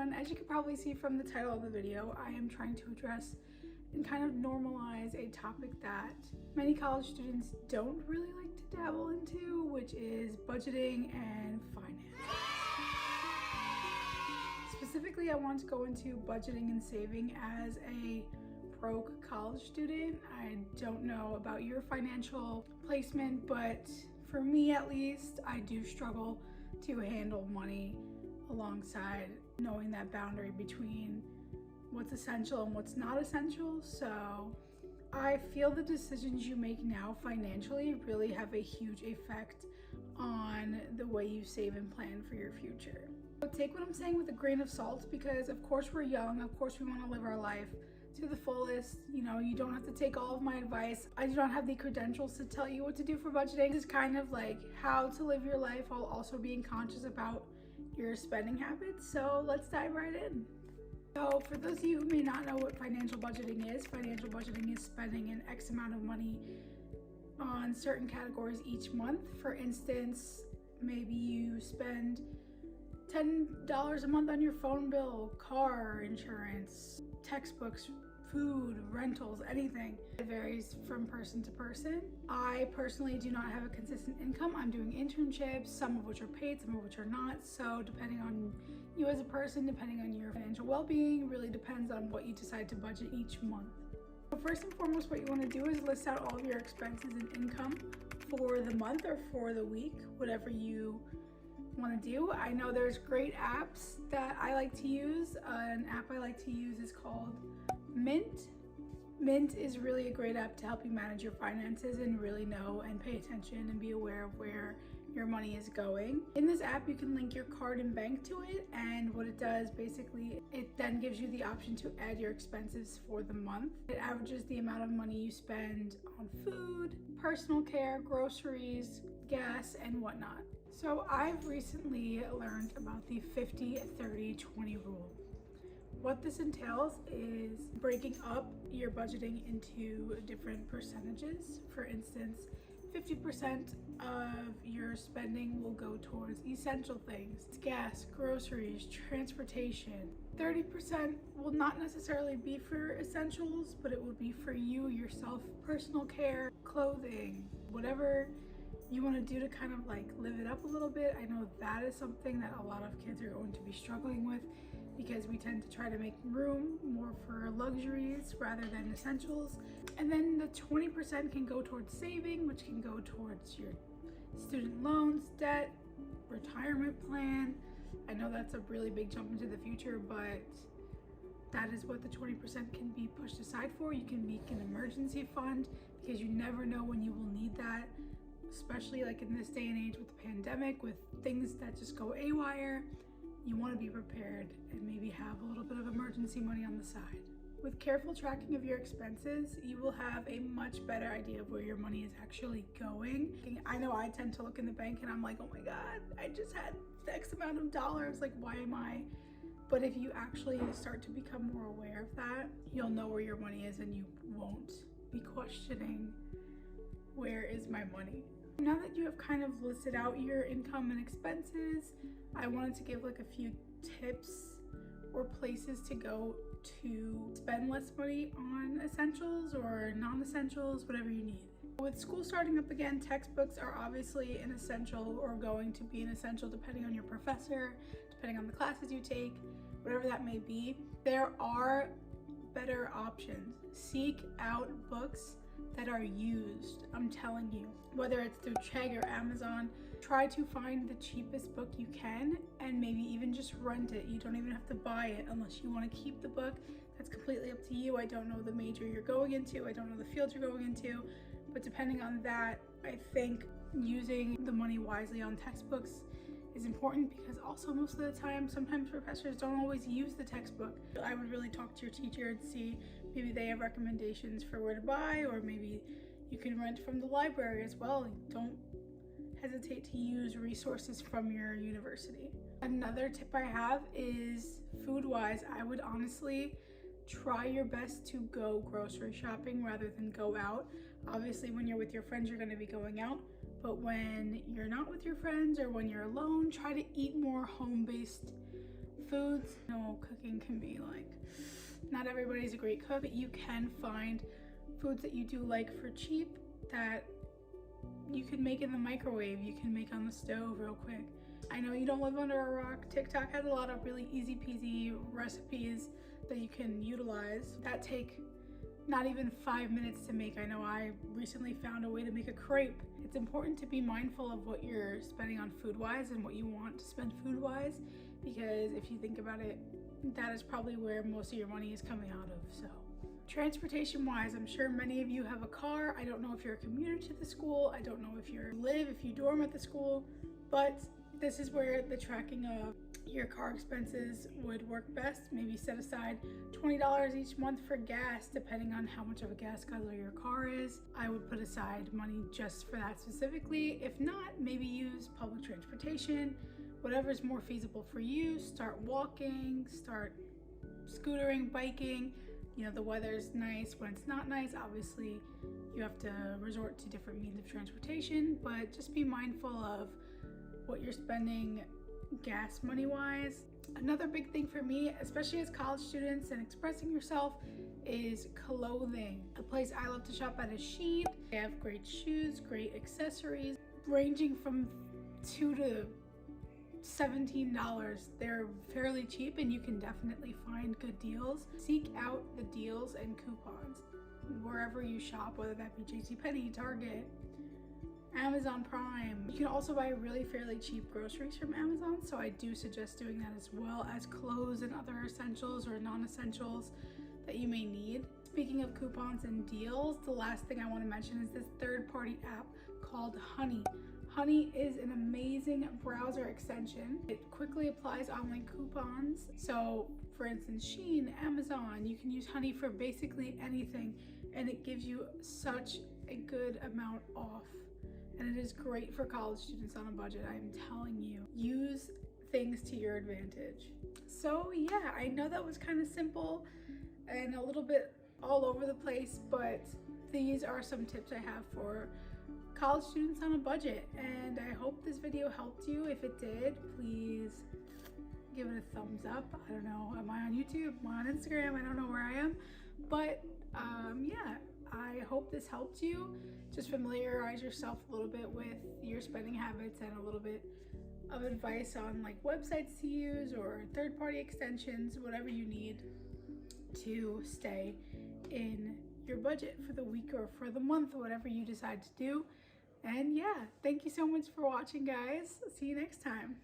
everyone. As you can probably see from the title of the video, I am trying to address and kind of normalize a topic that many college students don't really like to dabble into, which is budgeting and finance. Specifically, I want to go into budgeting and saving as a broke college student. I don't know about your financial placement, but for me at least, I do struggle to handle money alongside knowing that boundary between what's essential and what's not essential. So I feel the decisions you make now financially really have a huge effect on the way you save and plan for your future. But take what I'm saying with a grain of salt, because of course we're young, of course we want to live our life to the fullest. You know, you don't have to take all of my advice. I do not have the credentials to tell you what to do for budgeting. It's kind of like how to live your life while also being conscious about your spending habits. So let's dive right in. So for those of you who may not know what financial budgeting is spending an X amount of money on certain categories each month. For instance, maybe you spend $10 a month on your phone bill, car insurance, textbooks, food, rentals, anything. It varies from person to person. I personally do not have a consistent income. I'm doing internships, some of which are paid, some of which are not. So depending on you as a person, depending on your financial well-being, really depends on what you decide to budget each month. So first and foremost, what you want to do is list out all of your expenses and income for the month or for the week, whatever you want to do. I know there's great apps that I like to use. An app I like to use is called Mint. Mint is really a great app to help you manage your finances and really know and pay attention and be aware of where your money is going. In this app, you can link your card and bank to it, and what it does basically, it then gives you the option to add your expenses for the month. It averages the amount of money you spend on food, personal care, groceries, gas, and whatnot. So I've recently learned about the 50-30-20 rule. What this entails is breaking up your budgeting into different percentages. For instance, 50% of your spending will go towards essential things, gas, groceries, transportation. 30% will not necessarily be for essentials, but it will be for you, yourself, personal care, clothing, whatever you want to do to kind of like live it up a little bit. I know that is something that a lot of kids are going to be struggling with, because we tend to try to make room more for luxuries rather than essentials. And then the 20% can go towards saving, which can go towards your student loans, debt, retirement plan. I know that's a really big jump into the future, but that is what the 20% can be pushed aside for. You can make an emergency fund, because you never know when you will need that, especially like in this day and age with the pandemic, with things that just go haywire. You want to be prepared and maybe have a little bit of emergency money on the side. With careful tracking of your expenses, you will have a much better idea of where your money is actually going. I know I tend to look in the bank and I'm like, oh my God, I just had X amount of dollars, like why am I? But if you actually start to become more aware of that, you'll know where your money is and you won't be questioning, where is my money? Now that you have kind of listed out your income and expenses, I wanted to give like a few tips or places to go to spend less money on essentials or non-essentials, whatever you need. With school starting up again, textbooks are obviously an essential, or going to be an essential depending on your professor, depending on the classes you take, whatever that may be. There are better options. Seek out books that are used. I'm telling you, whether it's through Chegg or Amazon, try to find the cheapest book you can and maybe even just rent it. You don't even have to buy it unless you want to keep the book. That's completely up to you. I don't know the major you're going into, I don't know the field you're going into, but depending on that, I think using the money wisely on textbooks is important, because also most of the time, sometimes professors don't always use the textbook. I would really talk to your teacher and see maybe they have recommendations for where to buy, or maybe you can rent from the library as well. Don't hesitate to use resources from your university. Another tip I have is food-wise. I would honestly try your best to go grocery shopping rather than go out. Obviously, when you're with your friends, you're going to be going out, but when you're not with your friends or when you're alone, try to eat more home-based foods. Cooking can be like, not everybody's a great cook, but you can find foods that you do like for cheap that you can make in the microwave, you can make on the stove real quick. I know you don't live under a rock. TikTok has a lot of really easy peasy recipes that you can utilize that take not even 5 minutes to make. I know I recently found a way to make a crepe. It's important to be mindful of what you're spending on food-wise and what you want to spend food-wise, because if you think about it, that is probably where most of your money is coming out of. So transportation-wise, I'm sure many of you have a car. I don't know if you're a commuter to the school. I don't know if you dorm at the school, but this is where the tracking of your car expenses would work best. Maybe set aside $20 each month for gas, depending on how much of a gas guzzler your car is. I would put aside money just for that specifically. If not, maybe use public transportation, whatever's more feasible for you. Start walking, start scootering, biking. The weather's nice. When it's not nice, obviously you have to resort to different means of transportation, but just be mindful of what you're spending gas money wise. Another big thing for me, especially as college students and expressing yourself, is clothing. The place I love to shop at is Shein. They have great shoes, great accessories, ranging from $2 to $17. They're fairly cheap and you can definitely find good deals. Seek out the deals and coupons wherever you shop, whether that be JCPenney, Target, Amazon Prime. You can also buy really fairly cheap groceries from Amazon, so I do suggest doing that, as well as clothes and other essentials or non-essentials that you may need. Speaking of coupons and deals, the last thing I want to mention is this third-party app called Honey. Honey is an amazing browser extension. It quickly applies online coupons. So for instance, Shein, Amazon, you can use Honey for basically anything, and it gives you such a good amount off. And it is great for college students on a budget, I'm telling you. Use things to your advantage. So yeah, I know that was kind of simple and a little bit all over the place, but these are some tips I have for college students on a budget, and I hope this video helped you. If it did, please give it a thumbs up. I don't know, am I on YouTube? Am I on Instagram? I don't know where I am, but yeah, I hope this helped you. Just familiarize yourself a little bit with your spending habits and a little bit of advice on like websites to use or third-party extensions, whatever you need to stay in your budget for the week or for the month, whatever you decide to do. And yeah, thank you so much for watching, guys. See you next time.